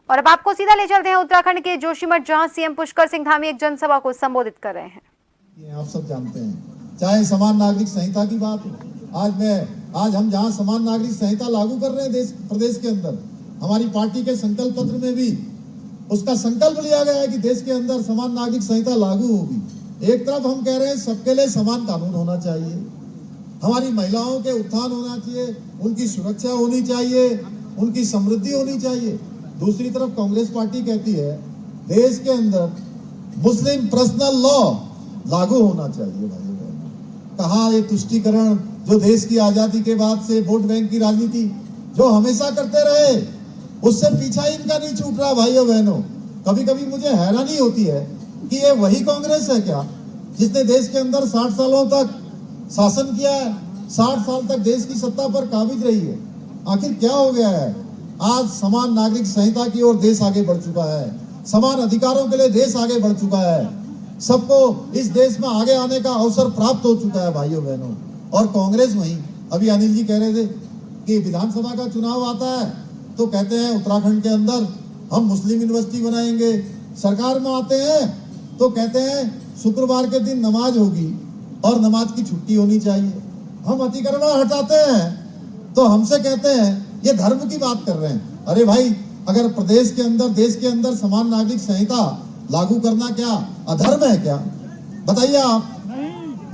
और अब आपको सीधा ले चलते हैं उत्तराखंड के जोशीमठ, जहां सीएम पुष्कर सिंह धामी एक जनसभा को संबोधित कर रहे हैं। ये आप सब जानते हैं, चाहे समान नागरिक संहिता की बात हो, आज हम जहां समान नागरिक संहिता लागू कर रहे हैं प्रदेश के अंदर, हमारी पार्टी के संकल्प पत्र में भी उसका संकल्प लिया गया है कि देश के अंदर समान नागरिक संहिता लागू होगी। एक तरफ हम कह रहे हैं सबके लिए समान कानून होना चाहिए, हमारी महिलाओं के उत्थान होना चाहिए, उनकी सुरक्षा होनी चाहिए, उनकी समृद्धि होनी चाहिए। दूसरी तरफ कांग्रेस पार्टी कहती है देश के अंदर मुस्लिम पर्सनल लॉ लागू होना चाहिए। भाई कहाँ ये तुष्टीकरण जो देश की आजादी के बाद से वोट बैंक की राजनीति जो हमेशा करते रहे, उससे पीछा इनका नहीं छूट रहा। भाइयों बहनों, कभी कभी मुझे हैरानी होती है कि ये वही कांग्रेस है क्या जिसने देश के अंदर 60 सालों तक शासन किया है, 60 साल तक देश की सत्ता पर काबिज रही है। आखिर क्या हो गया है? आज समान नागरिक संहिता की ओर देश आगे बढ़ चुका है, समान अधिकारों के लिए देश आगे बढ़ चुका है, सबको इस देश में आगे आने का अवसर प्राप्त हो चुका है। भाइयों बहनों, और कांग्रेस वहीं, अभी अनिल जी कह रहे थे कि विधानसभा का चुनाव आता है तो कहते हैं उत्तराखंड के अंदर हम मुस्लिम यूनिवर्सिटी बनाएंगे, सरकार में आते हैं तो कहते हैं शुक्रवार के दिन नमाज होगी और नमाज की छुट्टी होनी चाहिए। हम अतिक्रमण हटाते हैं तो हमसे कहते हैं ये धर्म की बात कर रहे हैं। अरे भाई, अगर प्रदेश के अंदर, देश के अंदर समान नागरिक संहिता लागू करना क्या अधर्म है क्या? बताइए आप।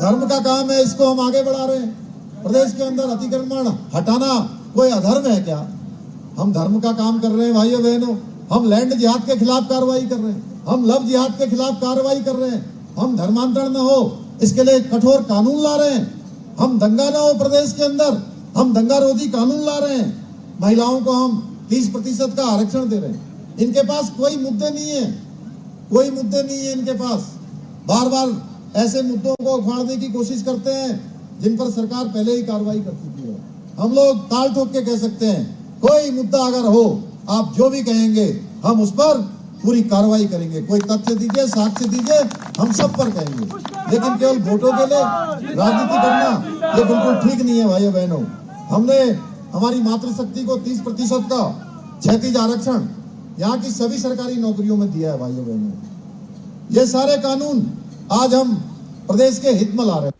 धर्म का काम है, इसको हम आगे बढ़ा रहे हैं। प्रदेश के अंदर अतिक्रमण हटाना कोई अधर्म है क्या? हम धर्म का काम कर रहे हैं भाइयों बहनों। हम लैंड जिहाद के खिलाफ कार्रवाई कर रहे हैं, हम लव जिहाद के खिलाफ कार्रवाई कर रहे हैं, हम धर्मांतरण न हो इसके लिए कठोर कानून ला रहे हैं, हम दंगा न हो प्रदेश के अंदर, हम दंगा रोधी कानून ला रहे हैं, महिलाओं को हम 30% का आरक्षण दे रहे हैं। इनके पास कोई मुद्दे नहीं है, कोई मुद्दे नहीं है इनके पास। बार बार ऐसे मुद्दों को उखाड़ने की कोशिश करते हैं जिन पर सरकार पहले ही कार्रवाई कर चुकी है। हम लोग ताल ठोक के कह सकते हैं कोई मुद्दा अगर हो, आप जो भी कहेंगे हम उस पर पूरी कार्रवाई करेंगे। कोई तथ्य दीजिए, साक्ष्य दीजिए, हम सब पर कहेंगे। लेकिन केवल वोटों के लिए राजनीति करना ये बिल्कुल ठीक नहीं है भाइयों बहनों। हमने हमारी मातृशक्ति को 30% का क्षैतिज आरक्षण यहाँ की सभी सरकारी नौकरियों में दिया है भाइयों बहनों। ये सारे कानून आज हम प्रदेश के हित में ला रहे हैं।